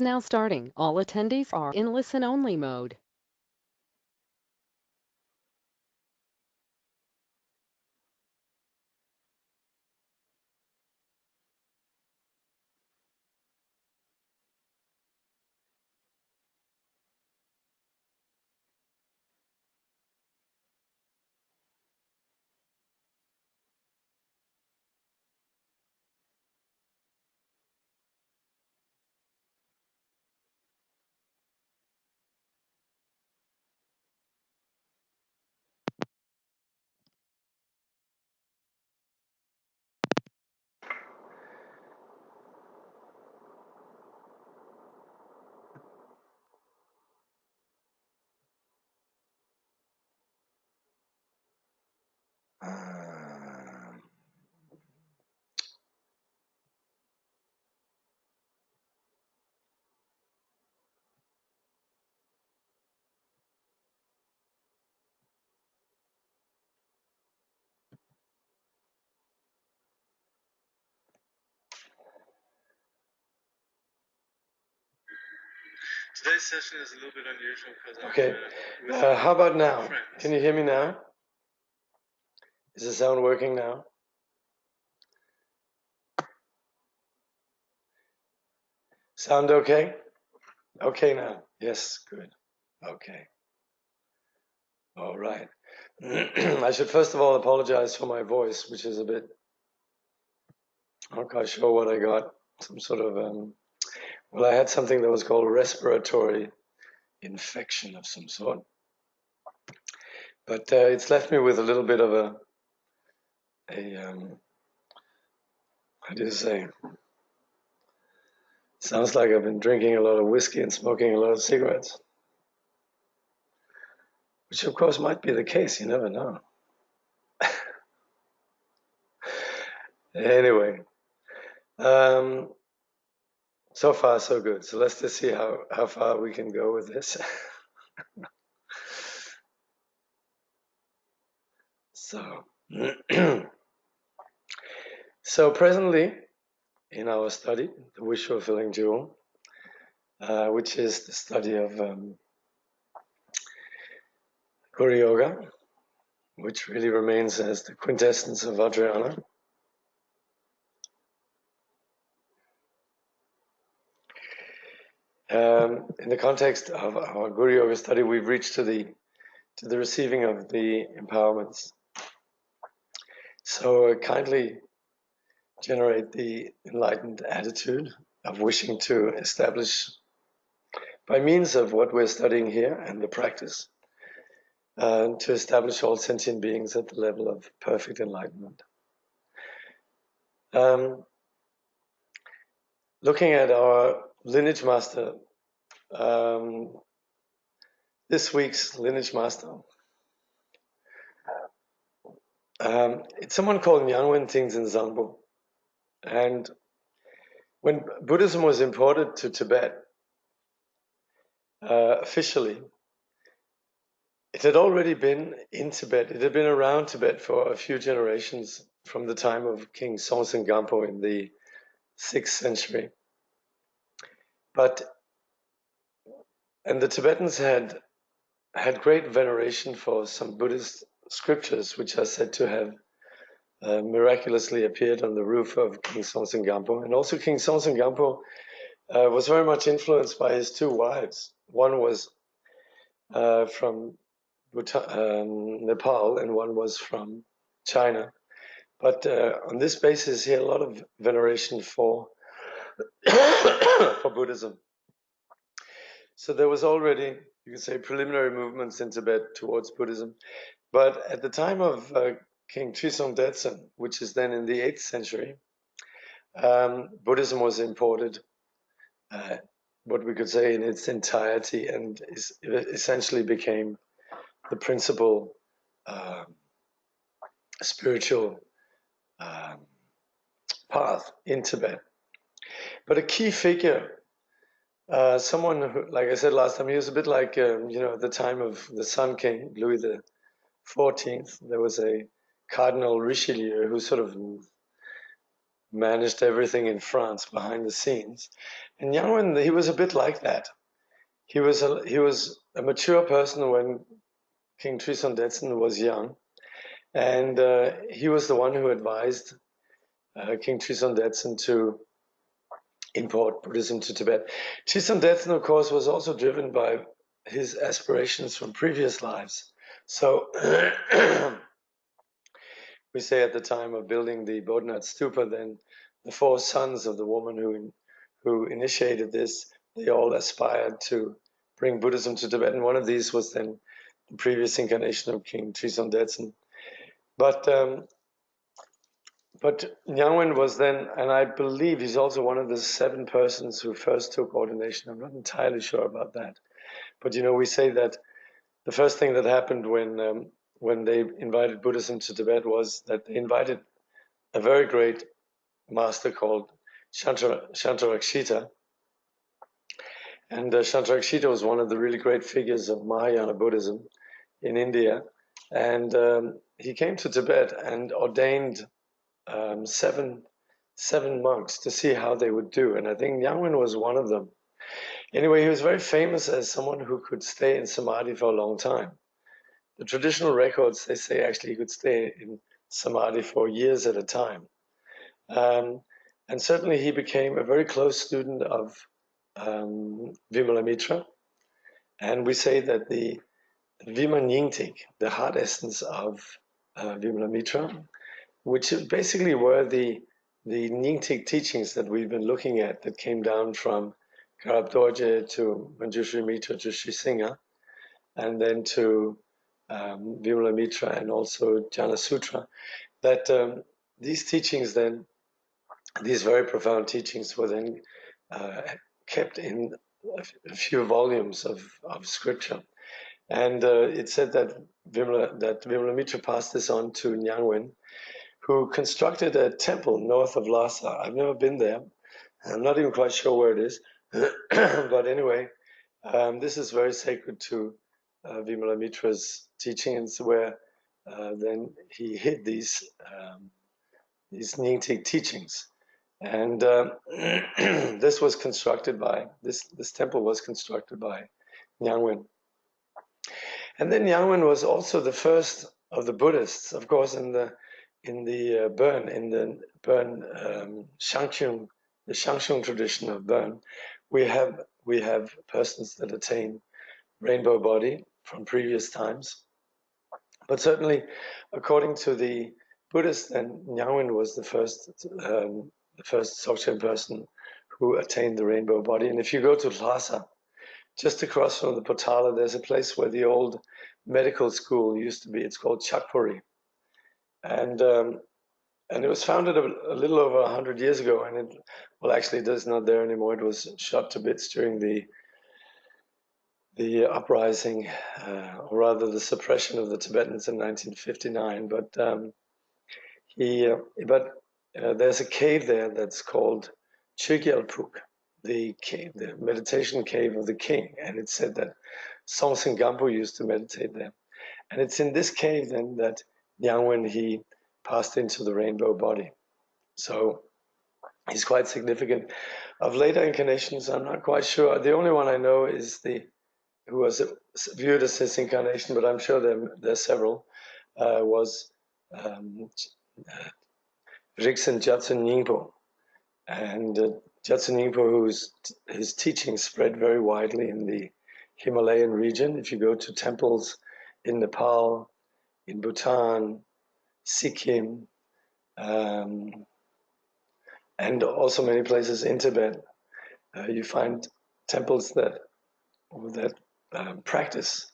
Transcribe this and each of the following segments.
Now starting. All attendees are in listen-only mode. Today's session is a little bit unusual because Okay. How about now? Can you hear me now? Is the sound working now? Sound okay? Okay now. Yes, good. Okay. All right. I should first of all apologize for my voice, which is a bit, I'm not quite sure what I got. Some sort of, well, I had something that was called respiratory infection of some sort. But it's left me with a little bit of how do you say? Sounds like I've been drinking a lot of whiskey and smoking a lot of cigarettes. Which of course might be the case, you never know. Anyway, so far so good. So let's just see how far we can go with this. So, so presently in our study, the Wishfulfilling Jewel, which is the study of Guru Yoga, which really remains as the quintessence of Vajrayana. In the context of our Guru Yoga study, we've reached to the receiving of the empowerments. So kindly generate the enlightened attitude of wishing to establish, by means of what we're studying here and the practice, to establish all sentient beings at the level of perfect enlightenment. Looking at our lineage master, this week's lineage master, it's someone called Nyangwen Tingzin Zangpo. And when Buddhism was imported to Tibet, officially, it had already been in Tibet. It had been around Tibet for a few generations from the time of King Songtsen Gampo in the 6th century. And the Tibetans had great veneration for some Buddhist scriptures, which are said to have miraculously appeared on the roof of King Songtsen Gampo. And also King Songtsen Gampo was very much influenced by his two wives. One was from Nepal, and one was from China. But on this basis, he had a lot of veneration for for Buddhism. So there was already, you could say, preliminary movements in Tibet towards Buddhism. But at the time of King Trisong Detsen, which is then in the 8th century, Buddhism was imported, what we could say in its entirety, and essentially became the principal spiritual path in Tibet. But a key figure, someone who, like I said last time, he was a bit like, at the time of the Sun King, Louis XIV, there was a Cardinal Richelieu who sort of managed everything in France behind the scenes. And Nyangwen, he was a bit like that. He was a mature person when King Trison Detsen was young, and he was the one who advised King Trison Detsen to import Buddhism to Tibet. Trison Detsen, of course, was also driven by his aspirations from previous lives. So we say at the time of building the Bodhnath Stupa, then the four sons of the woman who initiated this, they all aspired to bring Buddhism to Tibet, and one of these was then the previous incarnation of King Trison Detsen. But Nyangwen was then, and I believe he's also one of the 7 persons who first took ordination. I'm not entirely sure about that. But we say that the first thing that happened when they invited Buddhism to Tibet was that they invited a very great master called Shantarakshita. And Shantarakshita was one of the really great figures of Mahayana Buddhism in India. And he came to Tibet and ordained 7 monks to see how they would do. And I think Nyangwen was one of them. Anyway, he was very famous as someone who could stay in samadhi for a long time. The traditional records, they say actually he could stay in samadhi for years at a time. And certainly he became a very close student of Vimalamitra. And we say that the Vima Nyingtik, the heart essence of Vimalamitra, which basically were the Nyingtik teachings that we've been looking at that came down from Karab Dorje to Manjushri Mitra to Sri Singha, and then to Vimalamitra and also Jana Sutra, that these teachings then, these very profound teachings were then kept in a few volumes of scripture. And it said that Vimalamitra passed this on to Nyangwen, who constructed a temple north of Lhasa. I've never been there. I'm not even quite sure where it is. But anyway, this is very sacred to Vimalamitra's teachings, where then he hid these Nyingtik teachings. And this was constructed by, this temple was constructed by Nyangwen. And then Nyangwen was also the first of the Buddhists, of course, in the Burn Shangchung, the Shangchung tradition of Burn. We have persons that attain rainbow body from previous times, but certainly, according to the Buddhists, then Nyangwen was the first Dzogchen person who attained the rainbow body. And if you go to Lhasa, just across from the Potala, there's a place where the old medical school used to be. It's called Chakpuri, and it was founded a little over 100 years ago, and it is not there anymore. It was shot to bits during the uprising, or rather the suppression of the Tibetans in 1959. But there's a cave there that's called Chigyalpuk, the meditation cave of the king, and it's said that Songtsen Gampo used to meditate there. And it's in this cave then that Nyangwen, he passed into the rainbow body. So he's quite significant. Of later incarnations, I'm not quite sure. The only one I know is who was viewed as his incarnation, but I'm sure there's several, was Riksen Gyatso Nyingpo. And Gyatso Nyingpo, his teachings spread very widely in the Himalayan region. If you go to temples in Nepal, in Bhutan, Sikkim, and also many places in Tibet, you find temples that practice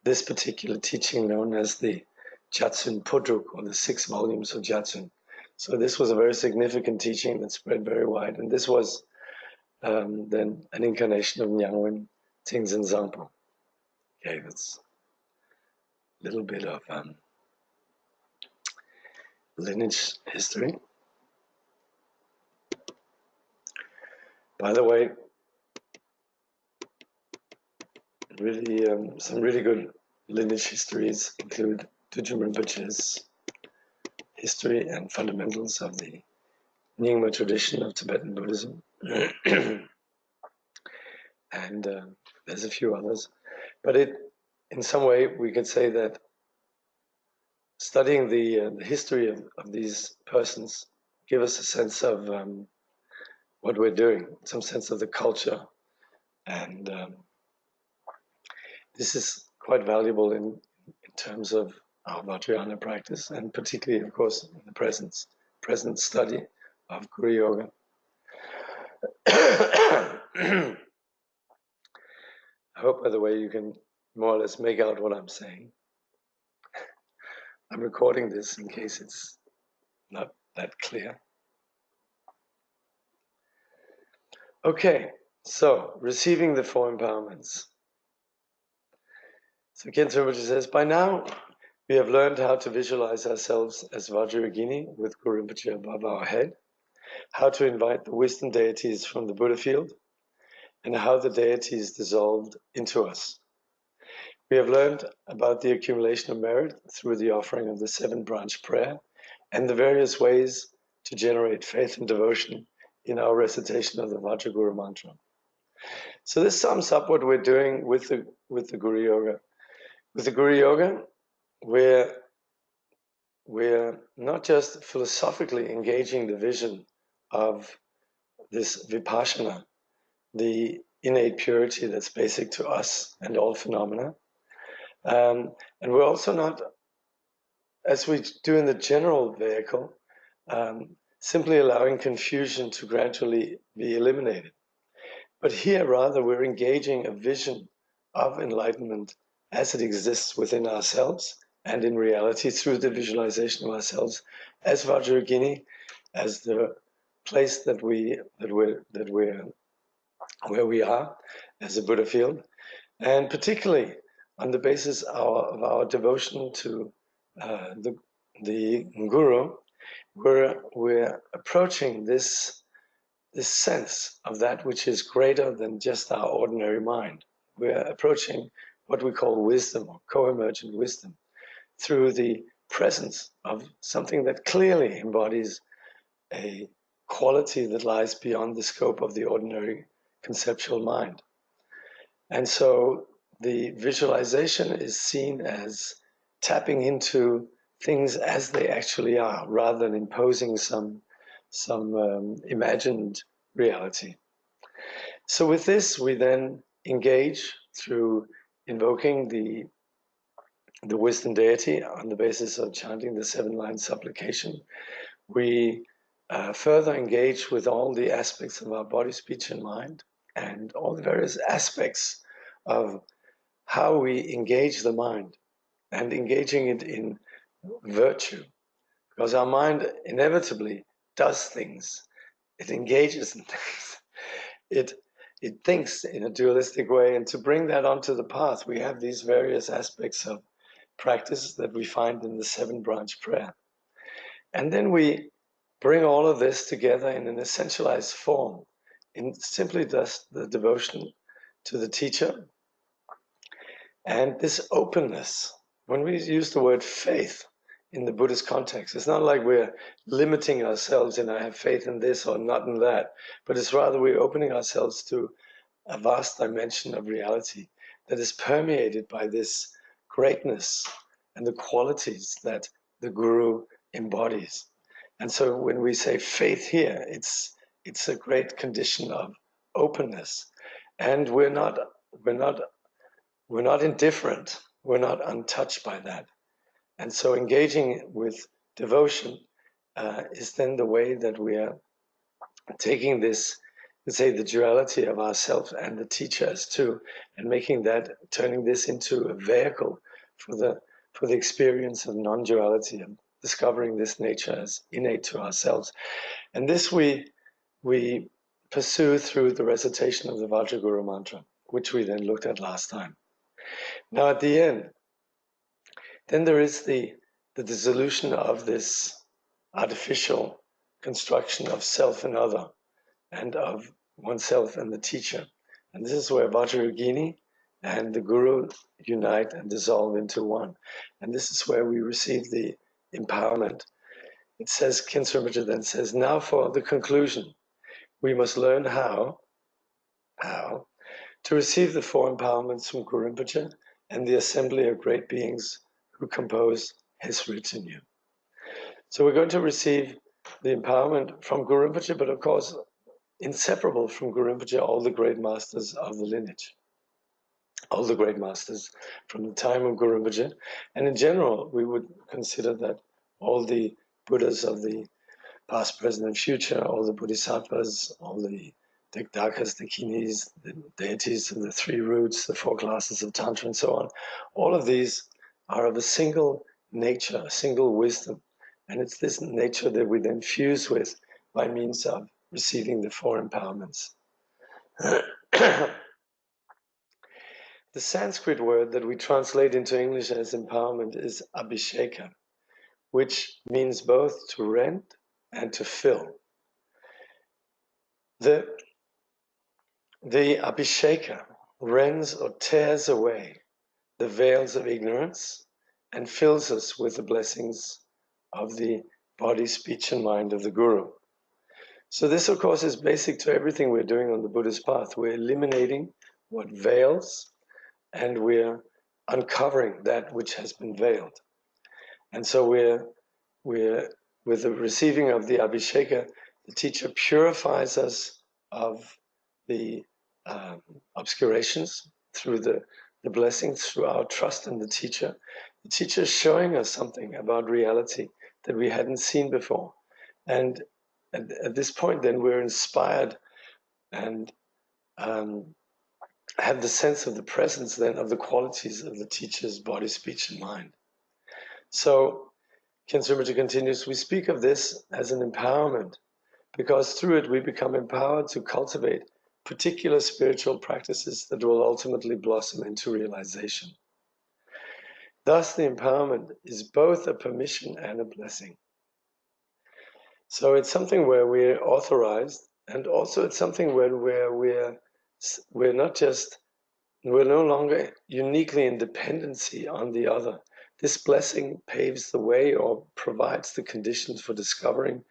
this particular teaching known as the Gyatsun Podruk, or the 6 volumes of Gyatsun. So this was a very significant teaching that spread very wide, and this was then an incarnation of Nyangwen Tingzen Zampo. Okay, that's a little bit of lineage history. By the way, really some really good lineage histories include Dudjom Rinpoche's History and Fundamentals of the Nyingma tradition of Tibetan Buddhism. And there's a few others. But in some way, we could say that studying the history of these persons give us a sense of what we're doing, some sense of the culture. And this is quite valuable in terms of our Vajrayana practice, and particularly, of course, in the present study of Guru Yoga. I hope, by the way, you can more or less make out what I'm saying. I'm recording this in case it's not that clear. Okay, so receiving the four empowerments. So Khyentse Rinpoche says, by now we have learned how to visualize ourselves as Vajrayogini with Guru Rinpoche above our head, how to invite the wisdom deities from the Buddha field, and how the deities dissolved into us. We have learned about the accumulation of merit through the offering of the 7-branch prayer and the various ways to generate faith and devotion in our recitation of the Vajraguru mantra. So this sums up what we're doing with the Guru Yoga. With the Guru Yoga, we're not just philosophically engaging the vision of this vipassana, the innate purity that's basic to us and all phenomena. And we're also not, as we do in the general vehicle, simply allowing confusion to gradually be eliminated. But here, rather, we're engaging a vision of enlightenment as it exists within ourselves and in reality through the visualization of ourselves as Vajrayogini, as the place where we are as a Buddha field, and particularly on the basis of our devotion to the Guru, we're approaching this sense of that which is greater than just our ordinary mind. We're approaching what we call wisdom or co-emergent wisdom through the presence of something that clearly embodies a quality that lies beyond the scope of the ordinary conceptual mind. And so the visualization is seen as tapping into things as they actually are, rather than imposing some imagined reality. So with this, we then engage through invoking the wisdom deity on the basis of chanting the 7-line supplication. We further engage with all the aspects of our body, speech, and mind, and all the various aspects of how we engage the mind, and engaging it in virtue, because our mind inevitably does things. It engages in things. It thinks in a dualistic way, and to bring that onto the path, we have these various aspects of practice that we find in the 7-branch prayer. And then we bring all of this together in an essentialized form, in simply just the devotion to the teacher. And this openness, when we use the word faith in the Buddhist context, it's not like we're limiting ourselves in I have faith in this or not in that, but it's rather we're opening ourselves to a vast dimension of reality that is permeated by this greatness and the qualities that the Guru embodies. And so when we say faith here, it's a great condition of openness. And we're not indifferent. We're not untouched by that. And so engaging with devotion is then the way that we are taking this, let's say, the duality of ourself and the teacher as two, and turning this into a vehicle for the experience of non-duality, and discovering this nature as innate to ourselves. And this we pursue through the recitation of the Vajraguru mantra, which we then looked at last time. Now at the end, then there is the dissolution of this artificial construction of self and other, and of oneself and the teacher. And this is where Vajrayogini and the Guru unite and dissolve into one. And this is where we receive the empowerment. it says, Khyentse Rinpoche then says, now for the conclusion, we must learn how to receive the four empowerments from Guru Rinpoche and the assembly of great beings who compose his retinue. So we're going to receive the empowerment from Guru Rinpoche, but of course, inseparable from Guru Rinpoche, all the great masters of the lineage, all the great masters from the time of Guru Rinpoche. And in general, we would consider that all the Buddhas of the past, present, and future, all the Bodhisattvas, all the Dakas, the Kinis, the deities of the three roots, the four classes of Tantra, and so on, all of these are of a single nature, a single wisdom. And it's this nature that we then fuse with by means of receiving the four empowerments. The Sanskrit word that we translate into English as empowerment is abhisheka, which means both to rend and to fill. The abhisheka rends or tears away the veils of ignorance and fills us with the blessings of the body, speech, and mind of the Guru. So this, of course, is basic to everything we're doing on the Buddhist path. We're eliminating what veils, and we're uncovering that which has been veiled. And so we're with the receiving of the abhisheka, the teacher purifies us of the obscurations through the blessings, through our trust in the teacher. The teacher is showing us something about reality that we hadn't seen before. And at this point, then we're inspired and have the sense of the presence then of the qualities of the teacher's body, speech, and mind. So Khyentse Rinpoche continues, we speak of this as an empowerment because through it we become empowered to cultivate particular spiritual practices that will ultimately blossom into realization. Thus, the empowerment is both a permission and a blessing. So it's something where we're authorized, and also it's something where we're no longer uniquely in dependency on the other. This blessing paves the way or provides the conditions for discovering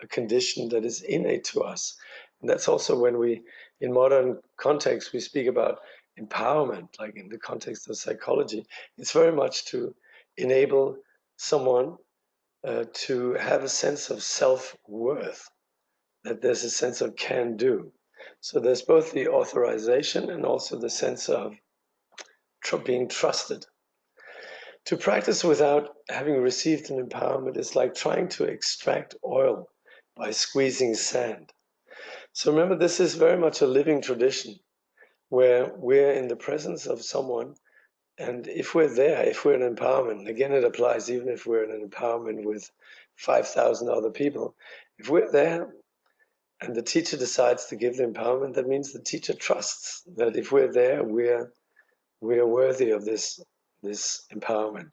a condition that is innate to us. And that's also when we, in modern context, we speak about empowerment, like in the context of psychology. It's very much to enable someone to have a sense of self-worth, that there's a sense of can-do. So there's both the authorization and also the sense of being trusted. To practice without having received an empowerment is like trying to extract oil by squeezing sand. So remember, this is very much a living tradition where we're in the presence of someone, and if we're there, if we're in empowerment, again it applies even if we're in an empowerment with 5,000 other people, if we're there and the teacher decides to give the empowerment, that means the teacher trusts that if we're there, we're worthy of this empowerment.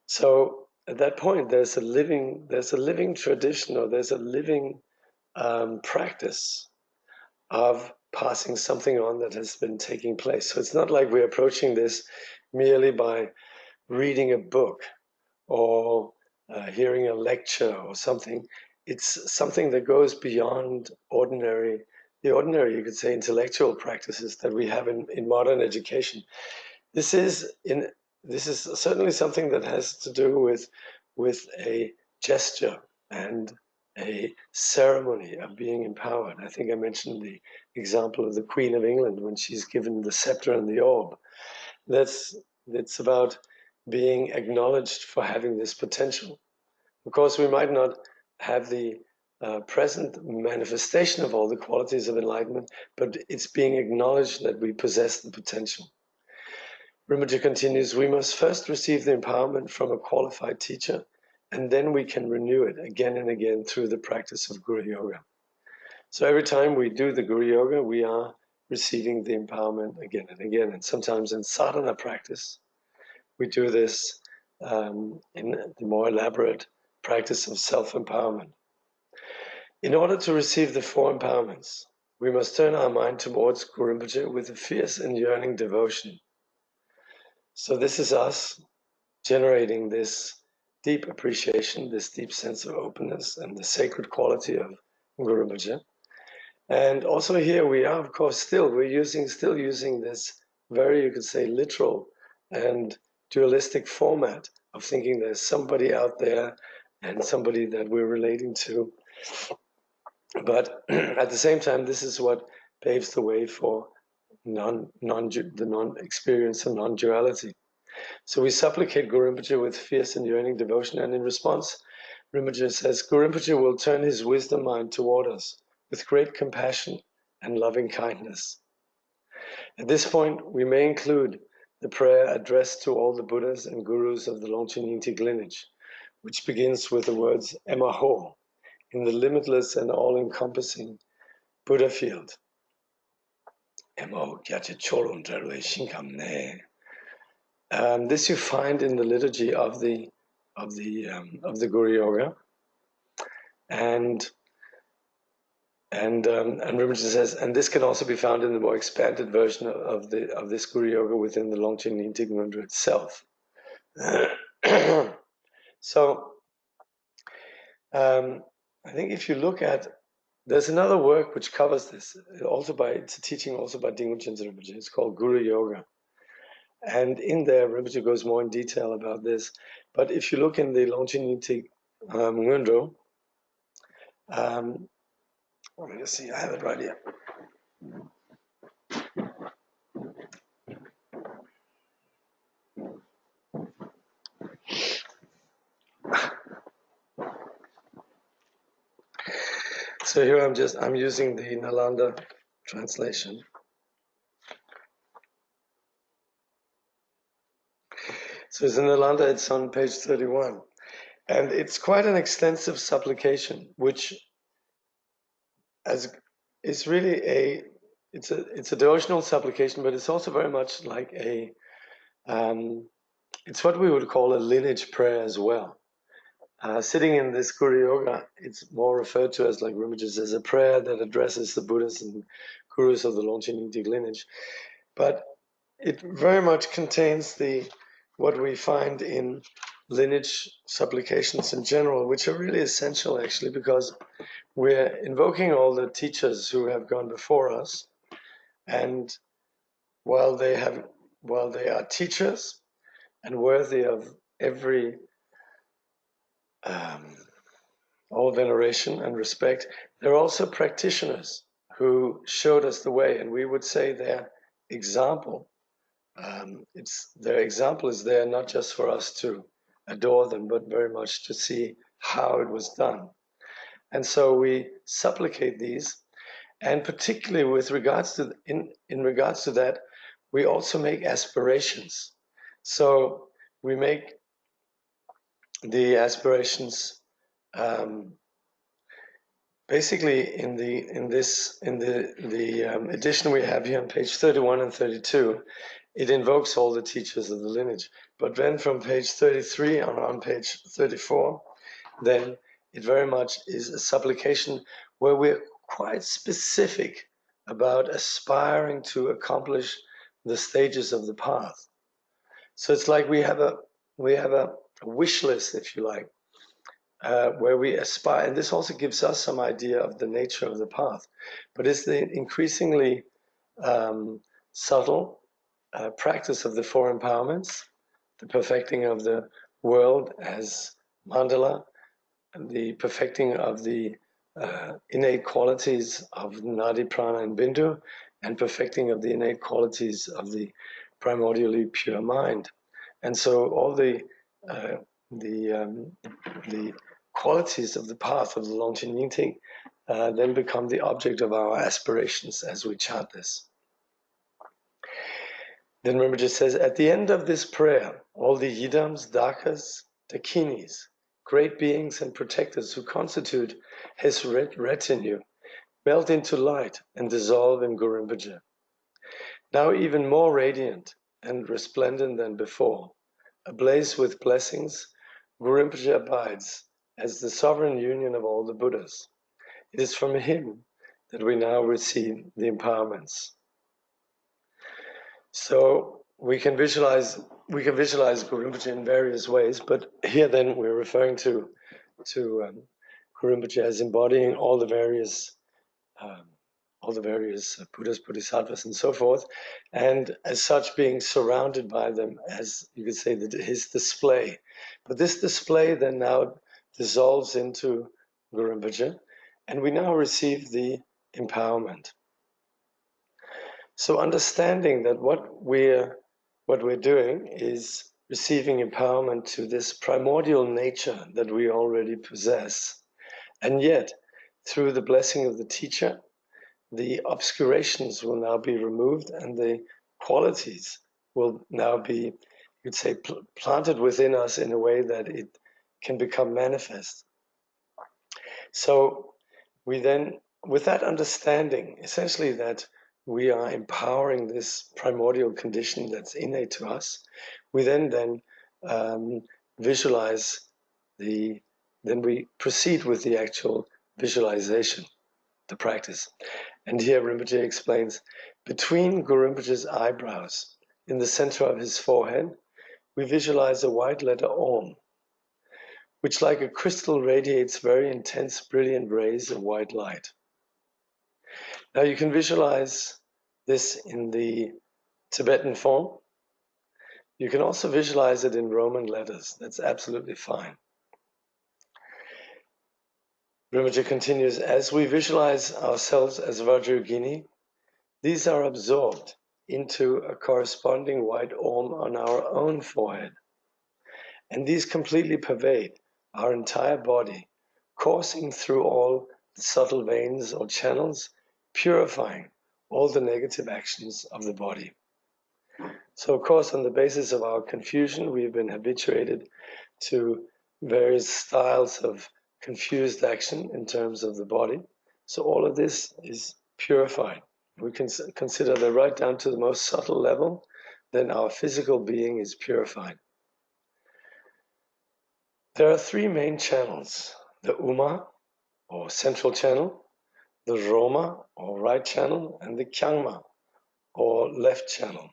So at that point, there's a living tradition, or there's a living practice of passing something on that has been taking place. So it's not like we're approaching this merely by reading a book or hearing a lecture or something. It's something that goes beyond the ordinary, you could say, intellectual practices that we have in modern education. This is certainly something that has to do with a gesture and a ceremony of being empowered. I think I mentioned the example of the Queen of England when she's given the scepter and the orb. It's about being acknowledged for having this potential. Of course, we might not have the present manifestation of all the qualities of enlightenment, but it's being acknowledged that we possess the potential. Rinpoche continues, we must first receive the empowerment from a qualified teacher, and then we can renew it again and again through the practice of Guru Yoga. So every time we do the Guru Yoga, we are receiving the empowerment again and again. And sometimes in sadhana practice, we do this in the more elaborate practice of self-empowerment. In order to receive the four empowerments, we must turn our mind towards Guru Rinpoche with a fierce and yearning devotion. So this is us generating this deep appreciation, this deep sense of openness and the sacred quality of Guru Rinpoche. And also here we are, of course, still using this very, you could say, literal and dualistic format of thinking there's somebody out there and somebody that we're relating to. But at the same time, this is what paves the way for the non-experience of non-duality. So we supplicate Guru Rinpoche with fierce and yearning devotion, and in response, Rinpoche says, Guru Rinpoche will turn his wisdom mind toward us with great compassion and loving kindness. At this point, we may include the prayer addressed to all the Buddhas and Gurus of the Longchen Yingtik lineage, which begins with the words Emaho, in the limitless and all-encompassing Buddha field. This you find in the liturgy of the Guru Yoga, and Rinpoche says, and this can also be found in the more expanded version of this Guru Yoga within the Longchen Yingtik Ngondro itself. So I think if you look at, there's another work which covers this, it's a teaching also by Dilgo Khyentse Rinpoche. It's called Guru Yoga. And in there, Rinpoche goes more in detail about this. But if you look in the Longchen Yingtik Ngondro, let me just see, I have it right here. So here I'm using the Nalanda translation. So it's in Nalanda, it's on page 31. And it's quite an extensive supplication, which is really it's a devotional supplication, but it's also very much like it's what we would call a lineage prayer as well. Sitting in this Guru Yoga, it's more referred to as, like Rinpoche says, a prayer that addresses the Buddhas and Gurus of the Longchen Yingtik lineage. But it very much contains what we find in lineage supplications in general, which are really essential actually, because we're invoking all the teachers who have gone before us, and while they are teachers and worthy of every all veneration and respect, they're also practitioners who showed us the way, and we would say their example. Their example is there not just for us to adore them, but very much to see how it was done. And so we supplicate these, and particularly with regards to in regards to that, we also make aspirations. So we make the aspirations basically in the edition we have here on page 31 and 32. It invokes all the teachers of the lineage. But then from page 33 on page 34, then it very much is a supplication where we're quite specific about aspiring to accomplish the stages of the path. So it's like we have a wish list, if you like, where we aspire, and this also gives us some idea of the nature of the path. But it's the increasingly subtle practice of the four empowerments, the perfecting of the world as mandala, and the perfecting of the innate qualities of Nadi, Prana, and Bindu, and perfecting of the innate qualities of the primordially pure mind. And so all the qualities of the path of the Longchen Yingtik then become the object of our aspirations as we chant this. Then Rinpoche says, at the end of this prayer, all the yidams, dakas, dakinis, great beings and protectors who constitute his retinue, melt into light and dissolve in Guru Rinpoche. Now even more radiant and resplendent than before, ablaze with blessings, Guru Rinpoche abides as the sovereign union of all the Buddhas. It is from him that we now receive the empowerments. So we can visualize Guru Rinpoche in various ways, but here then we're referring to Guru Rinpoche as embodying all the various Buddhas, Bodhisattvas, and so forth, and as such being surrounded by them as, you could say, his display. But this display then now dissolves into Guru Rinpoche, and we now receive the empowerment. So understanding that what we're doing is receiving empowerment to this primordial nature that we already possess, and yet through the blessing of the teacher, the obscurations will now be removed and the qualities will now be, you'd say, planted within us in a way that it can become manifest. So we then, with that understanding, essentially that we are empowering this primordial condition that's innate to us, we then visualize then we proceed with the actual visualization, the practice. And here Rinpoche explains, between Guru Rinpoche's eyebrows, in the center of his forehead, we visualize a white letter Om, which like a crystal radiates very intense, brilliant rays of white light. Now you can visualize this in the Tibetan form. You can also visualize it in Roman letters. That's absolutely fine. Rinpoche continues, as we visualize ourselves as Vajrayogini, these are absorbed into a corresponding white Om on our own forehead. And these completely pervade our entire body, coursing through all the subtle veins or channels, purifying all the negative actions of the body. So, of course, on the basis of our confusion, we've been habituated to various styles of confused action in terms of the body. So all of this is purified. We can consider that right down to the most subtle level, then our physical being is purified. There are three main channels: the Uma, or central channel, the Roma, or right channel, and the Kyangma, or left channel.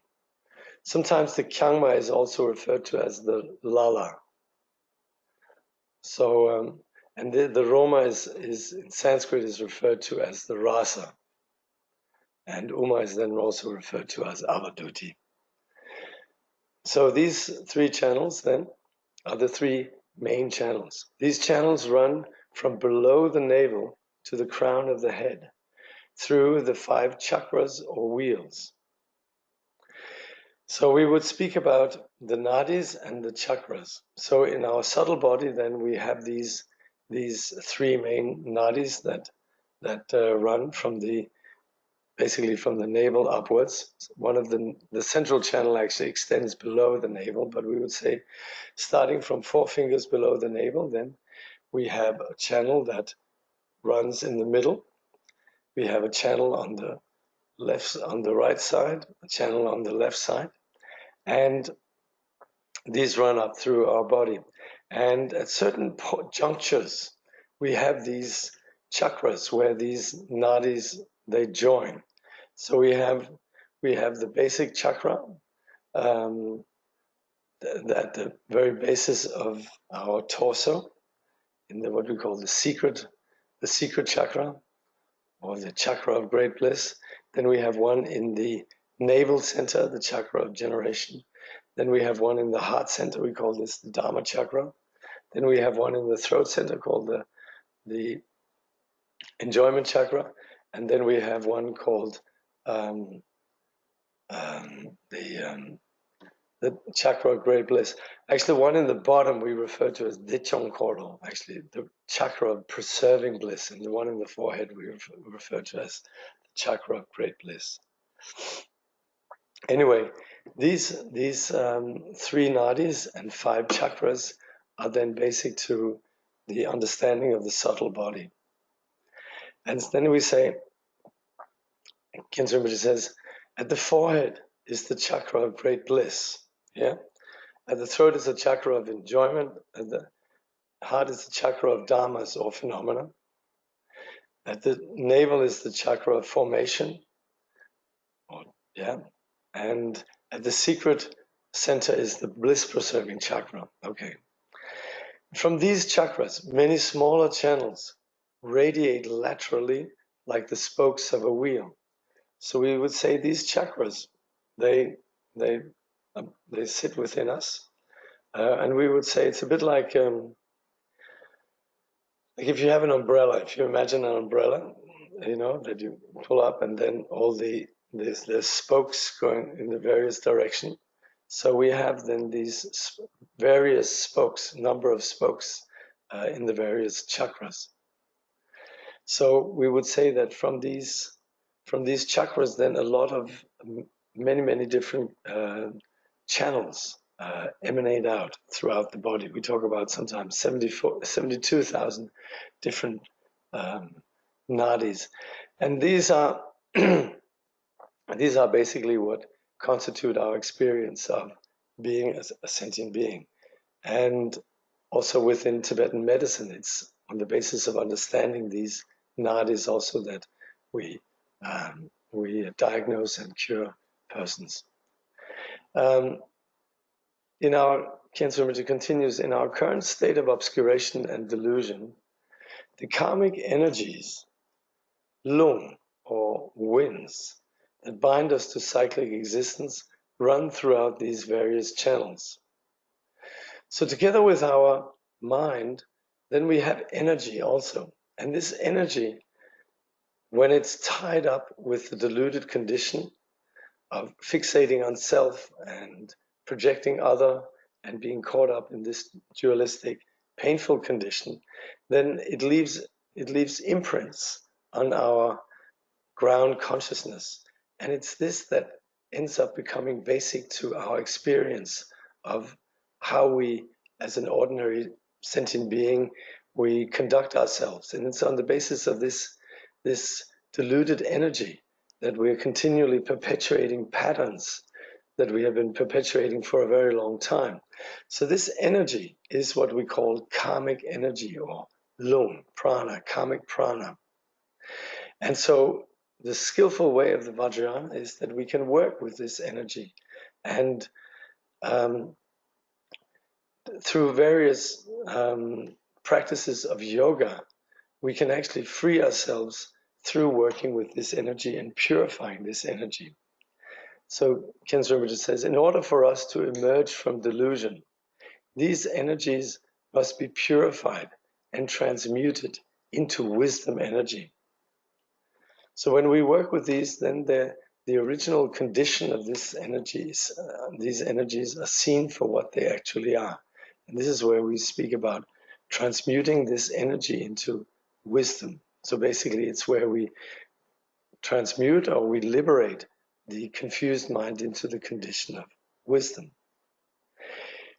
Sometimes the Kyangma is also referred to as the Lala. So, and the Roma is in Sanskrit is referred to as the Rasa, and Uma is then also referred to as Avaduti. So these three channels then are the three main channels. These channels run from below the navel to the crown of the head through the 5 chakras or wheels. So we would speak about the nadis and the chakras. So in our subtle body, then we have these three main nadis that run from basically from the navel upwards. One of the central channel actually extends below the navel, but we would say starting from 4 fingers below the navel, then we have a channel that runs in the middle. We have a channel on the right side, a channel on the left side, and these run up through our body. And at certain junctures, we have these chakras where these nadis, they join. So we have the basic chakra at the very basis of our torso, in what we call the secret chakra, or the chakra of great bliss. Then we have one in the navel center, the chakra of generation. Then we have one in the heart center, we call this the Dharma chakra. Then we have one in the throat center called the enjoyment chakra. And then we have one called the chakra of great bliss. Actually, one in the bottom we refer to as Dichong Koro, actually the chakra of preserving bliss. And the one in the forehead we refer to as the chakra of great bliss. Anyway, these 3 nadis and 5 chakras are then basic to the understanding of the subtle body. And then we say, Khyentse Rinpoche says, at the forehead is the chakra of great bliss. Yeah, at the throat is the chakra of enjoyment. At the heart is the chakra of dharmas or phenomena. At the navel is the chakra of formation. and at the secret center is the bliss-preserving chakra. Okay. From these chakras, many smaller channels radiate laterally like the spokes of a wheel. So we would say these chakras, they sit within us, and we would say it's a bit like if you have an umbrella. If you imagine an umbrella, that you pull up, and then all the spokes going in the various directions. So we have then these various spokes, number of spokes in the various chakras. So we would say that from these chakras, then a lot of many different channels emanate out throughout the body. We talk about sometimes 72,000 different nadis, and these are these are basically what constitute our experience of being a sentient being. And also within Tibetan medicine, it's on the basis of understanding these nadis also that we diagnose and cure persons. In our Khyentse Rinpoche continues, in our current state of obscuration and delusion, the karmic energies, lung or winds, that bind us to cyclic existence run throughout these various channels. So together with our mind, then we have energy also. And this energy, when it's tied up with the deluded condition of fixating on self and projecting other and being caught up in this dualistic, painful condition, then it leaves imprints on our ground consciousness. And it's this that ends up becoming basic to our experience of how we, as an ordinary sentient being, we conduct ourselves. And it's on the basis of this deluded energy that we are continually perpetuating patterns that we have been perpetuating for a very long time. So this energy is what we call karmic energy, or lung, prana, karmic prana. And so the skillful way of the Vajrayana is that we can work with this energy, and through various practices of yoga, we can actually free ourselves through working with this energy and purifying this energy. So Khyentse Rinpoche says, in order for us to emerge from delusion, these energies must be purified and transmuted into wisdom energy. So when we work with these, then the original condition of these energies are seen for what they actually are. And this is where we speak about transmuting this energy into wisdom. So basically it's where we transmute, or we liberate, the confused mind into the condition of wisdom.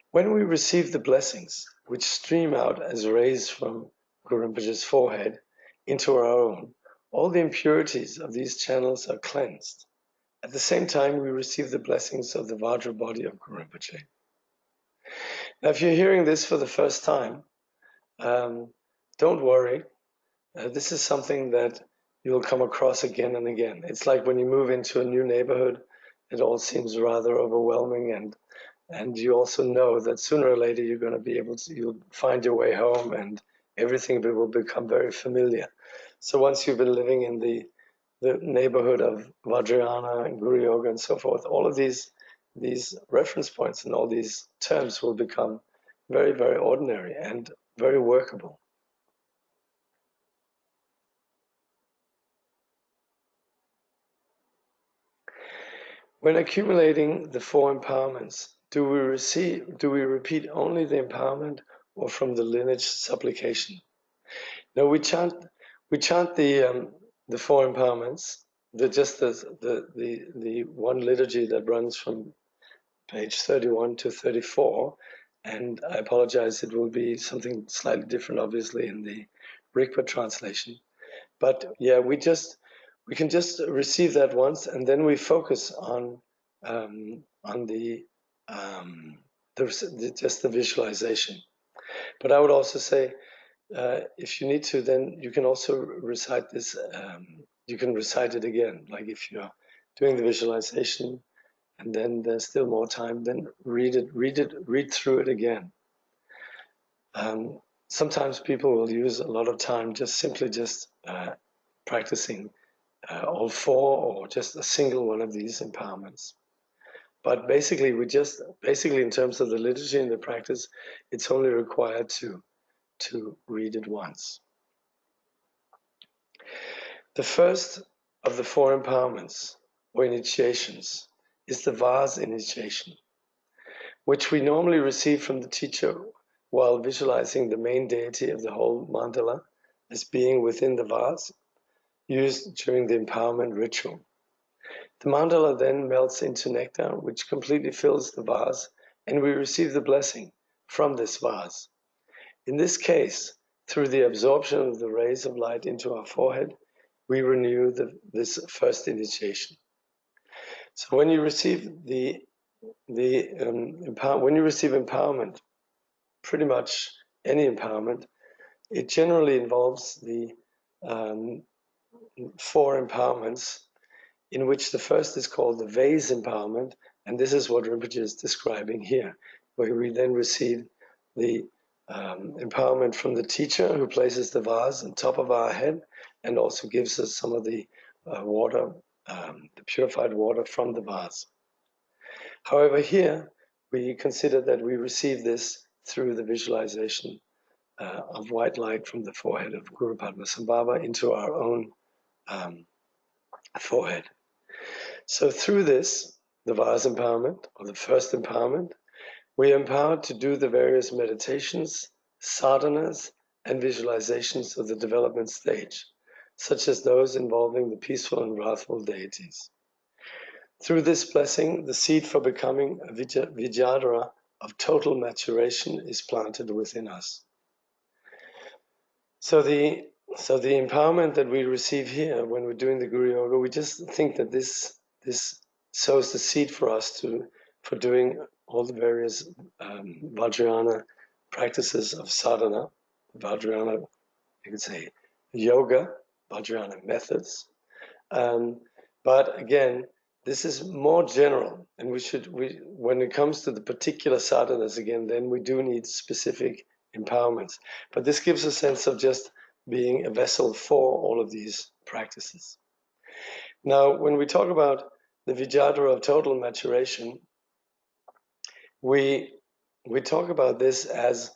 When we receive the blessings, which stream out as rays from Guru Rinpoche's forehead into our own, all the impurities of these channels are cleansed. At the same time, we receive the blessings of the Vajra body of Guru Rinpoche. Now, if you're hearing this for the first time, don't worry. This is something that you'll come across again and again. It's like when you move into a new neighborhood, it all seems rather overwhelming, and you also know that sooner or later you're going to be able to, you'll find your way home, and everything will become very familiar. So once you've been living in the neighborhood of Vajrayana and Guru Yoga and so forth, all of these reference points and all these terms will become very, very ordinary and very workable. When accumulating the four empowerments, do we repeat only the empowerment, or from the lineage supplication? No, we chant the four empowerments, the one liturgy that runs from page 31 to 34, and I apologize, it will be something slightly different, obviously, in the Rigpa translation. But yeah, we can just receive that once, and then we focus on just the visualization. But I would also say, if you need to, then you can also recite this. You can recite it again, like if you're doing the visualization, and then there's still more time, then read through it again. Sometimes people will use a lot of time simply practicing all four or just a single one of these empowerments. But basically, in terms of the liturgy and the practice, it's only required to read it once. The first of the four empowerments, or initiations, is the vase initiation, which we normally receive from the teacher while visualizing the main deity of the whole mandala as being within the vase, used during the empowerment ritual. The mandala then melts into nectar, which completely fills the vase, and we receive the blessing from this vase. In this case, through the absorption of the rays of light into our forehead, we renew this first initiation. So when you receive empowerment, pretty much any empowerment, it generally involves the four empowerments, in which the first is called the vase empowerment, and this is what Rinpoche is describing here, where we then receive the empowerment from the teacher, who places the vase on top of our head and also gives us some of the water, the purified water from the vase. However, here we consider that we receive this through the visualization of white light from the forehead of Guru Padmasambhava into our own forehead. So through this, the vase empowerment, or the first empowerment, we are empowered to do the various meditations, sadhanas, and visualizations of the development stage, such as those involving the peaceful and wrathful deities. Through this blessing, the seed for becoming a Vijayadhara of total maturation is planted within us. So the empowerment that we receive here when we're doing the Guru Yoga, we just think that this sows the seed for us for doing all the various Vajrayana practices of sadhana, Vajrayana, you could say yoga, Vajrayana methods. But again, this is more general, and when it comes to the particular sadhanas, again, then we do need specific empowerments. But this gives a sense of just being a vessel for all of these practices. Now, when we talk about the Vijayadhara of total maturation, we talk about this as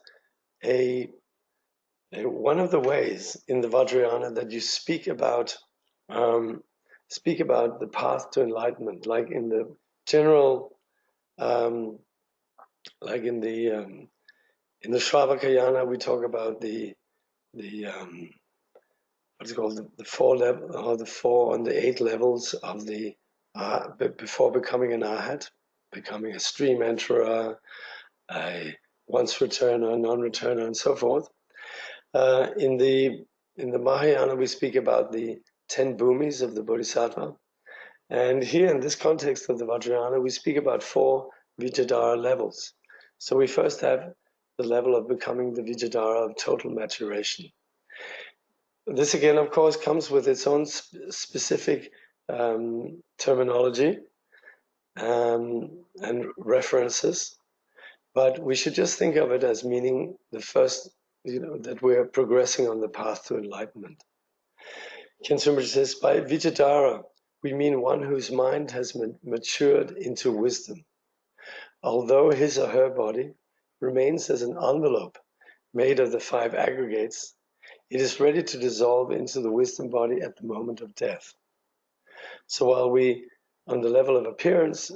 one of the ways in the Vajrayana that you speak about the path to enlightenment, like in the general, like in the Shravakayana, we talk about the what's it called, the 4 level, or the 4 and the 8 levels of the before becoming an arhat, becoming a stream enterer, a once returner, non-returner, and so forth. In the Mahayana, we speak about the 10 bhumis of the Bodhisattva, and here in this context of the Vajrayana, we speak about 4 Vijayadhara levels. So we first have the level of becoming the Vijayadhara of total maturation. This again, of course, comes with its own specific terminology and references, but we should just think of it as meaning the first, that we're progressing on the path to enlightenment. Khyentse Rinpoche says, by Vijayadhara, we mean one whose mind has matured into wisdom. Although his or her body remains as an envelope made of the 5 aggregates, it is ready to dissolve into the wisdom body at the moment of death. So while we, on the level of appearance,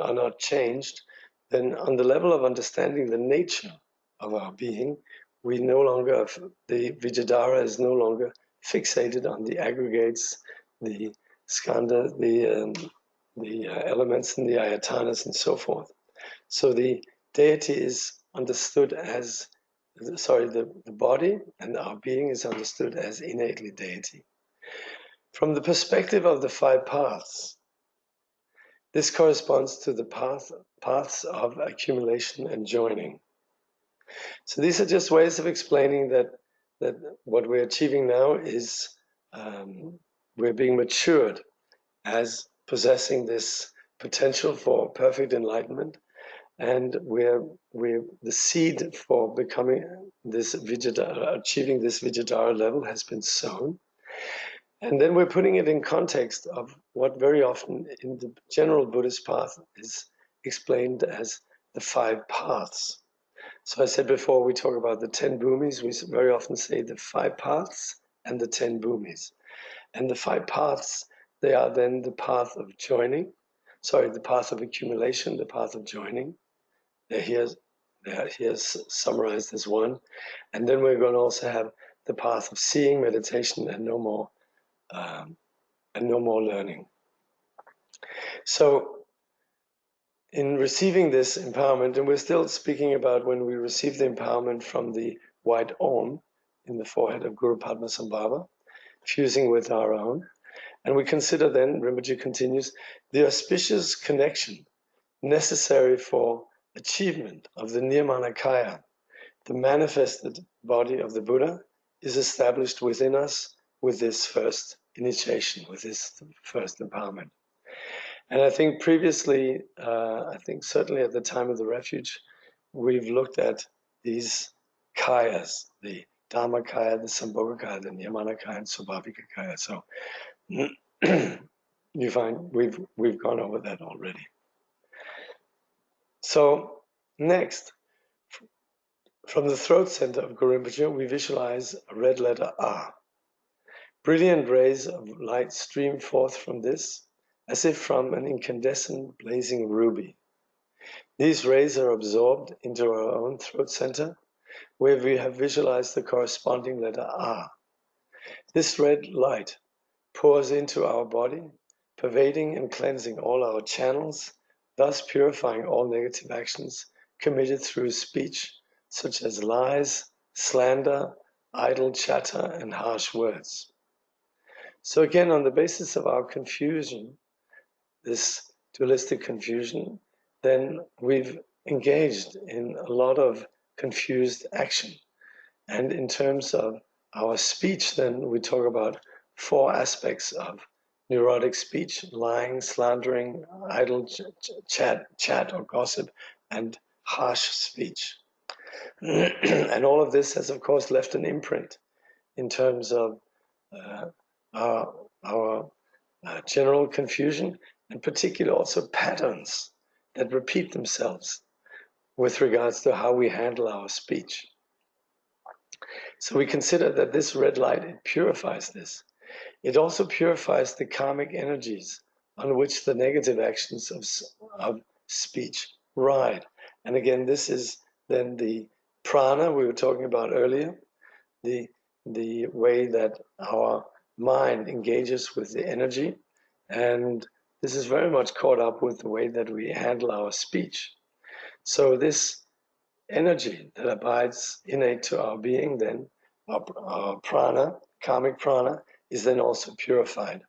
are not changed, then on the level of understanding the nature of our being, we no longer, the Vijayadhara is no longer fixated on the aggregates, the skandha, the elements and the ayatanas and so forth. So the deity is understood as, the body and our being is understood as innately deity. From the perspective of the 5 paths, this corresponds to the paths of accumulation and joining. So these are just ways of explaining that what we're achieving now is we're being matured as possessing this potential for perfect enlightenment, and we're the seed for becoming this Vijayadhara, achieving this Vijayadhara level has been sown. And then we're putting it in context of what very often in the general Buddhist path is explained as the 5 paths. So I said before, we talk about the 10 bhumis, we very often say the 5 paths and the 10 bhumis. And the 5 paths, they are then the path of joining, the path of accumulation, the path of joining. They're here summarized as one. And then we're going to also have the path of seeing, meditation, and no more learning. So in receiving this empowerment, and we're still speaking about when we receive the empowerment from the white Om in the forehead of Guru Padmasambhava, fusing with our own, and we consider then, Rinpoche continues, the auspicious connection necessary for achievement of the Nirmanakaya, the manifested body of the Buddha, is established within us with this first initiation, with this first empowerment. And I think previously, certainly at the time of the refuge, we've looked at these kayas, the Dhammakaya, the Sambhogakaya, the Nirmanakaya, and Swabhavikakaya. So you find we've gone over that already. So next, from the throat center of Guru Rinpoche, we visualize a red letter A. Brilliant rays of light stream forth from this, as if from an incandescent blazing ruby. These rays are absorbed into our own throat center, where we have visualized the corresponding letter A. This red light pours into our body, pervading and cleansing all our channels, thus purifying all negative actions committed through speech, such as lies, slander, idle chatter, and harsh words. So again, on the basis of our confusion, this dualistic confusion, then we've engaged in a lot of confused action. And in terms of our speech, then we talk about 4 aspects of neurotic speech: lying, slandering, idle chat or gossip, and harsh speech. And all of this has, of course, left an imprint in terms of our general confusion, and particularly also patterns that repeat themselves with regards to how we handle our speech. So we consider that this red light, it purifies this. It also purifies the karmic energies on which the negative actions of speech ride. And again, this is then the prana we were talking about earlier, the way that our mind engages with the energy. And this is very much caught up with the way that we handle our speech. So this energy that abides innate to our being, then our prana, karmic prana, is then also purified.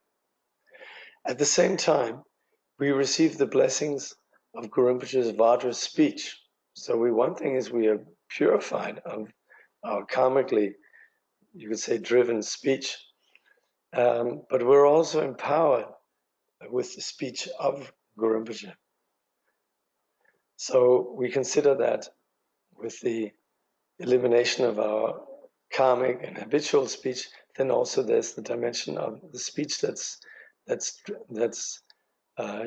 At the same time, we receive the blessings of Guru Rinpoche's Vajra speech. So one thing is we are purified of our karmically, you could say, driven speech, but we're also empowered with the speech of Guru Rinpoche. So we consider that with the elimination of our karmic and habitual speech, then also there's the dimension of the speech that's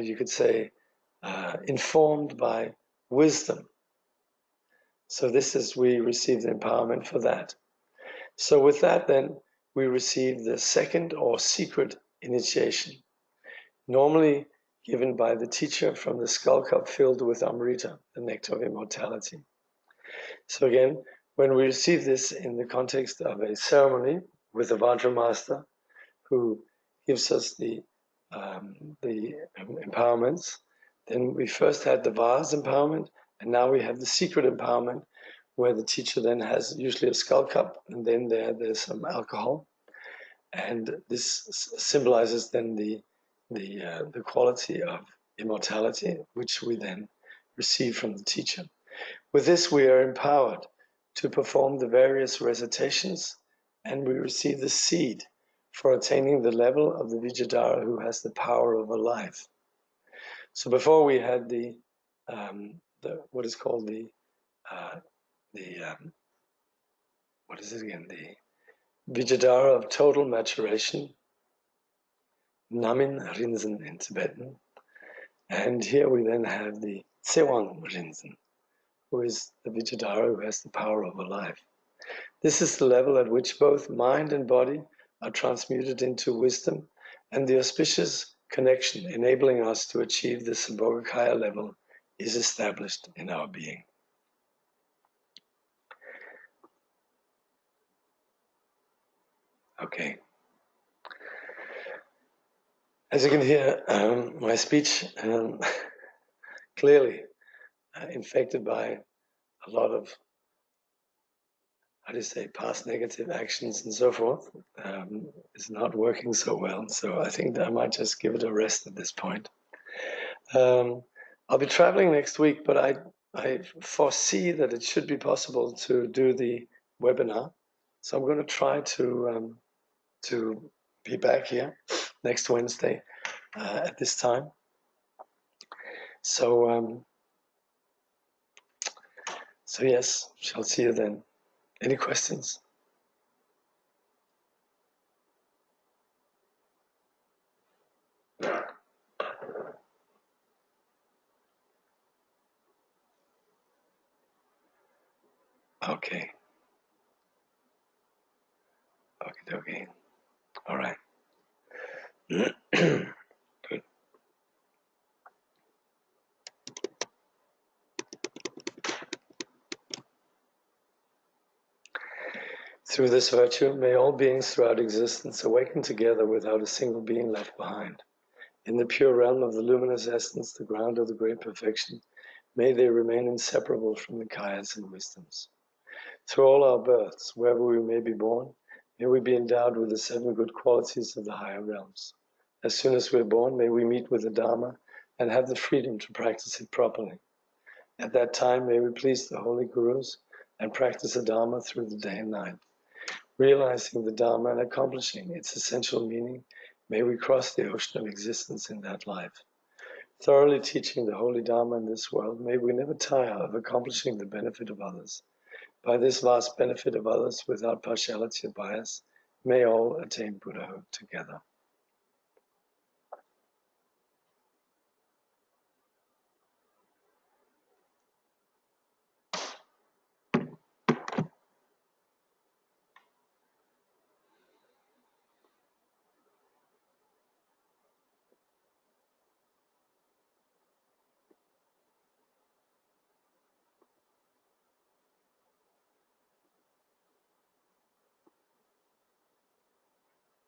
you could say informed by wisdom. So we receive the empowerment for that. So with that, then we receive the second or secret initiation, normally given by the teacher from the skull cup filled with Amrita, the nectar of immortality. So again, when we receive this in the context of a ceremony with a Vajra master who gives us the empowerments, then we first had the vase empowerment, and now we have the secret empowerment, where the teacher then has usually a skull cup, and then there's some alcohol, and this symbolizes then the quality of immortality, which we then receive from the teacher. With this, we are empowered to perform the various recitations, and we receive the seed for attaining the level of the Vijayadhara who has the power of a life. So before we had the what is called what is it again? The Vijayadhara of total maturation, Namin Rinzen in Tibetan. And here we then have the Tsewang Rinzen, who is the Vijayadhara who has the power over life. This is the level at which both mind and body are transmuted into wisdom, and the auspicious connection enabling us to achieve the Sambhogakaya level is established in our being. Okay. As you can hear, my speech clearly infected by a lot of, how do you say, past negative actions and so forth, is not working so well. So I think that I might just give it a rest at this point. I'll be traveling next week, but I foresee that it should be possible to do the webinar. So I'm going to try to be back here next Wednesday at this time. So yes, shall see you then. Any questions? Okay. Okay. All right. Good. Through this virtue, may all beings throughout existence awaken together without a single being left behind. In the pure realm of the luminous essence, the ground of the great perfection, may they remain inseparable from the kayas and wisdoms. Through all our births, wherever we may be born, may we be endowed with the 7 good qualities of the higher realms. As soon as we are born, may we meet with the Dharma and have the freedom to practice it properly. At that time, may we please the holy gurus and practice the Dharma through the day and night. Realizing the Dharma and accomplishing its essential meaning, may we cross the ocean of existence in that life. Thoroughly teaching the holy Dharma in this world, may we never tire of accomplishing the benefit of others. By this vast benefit of others, without partiality or bias, may all attain Buddhahood together.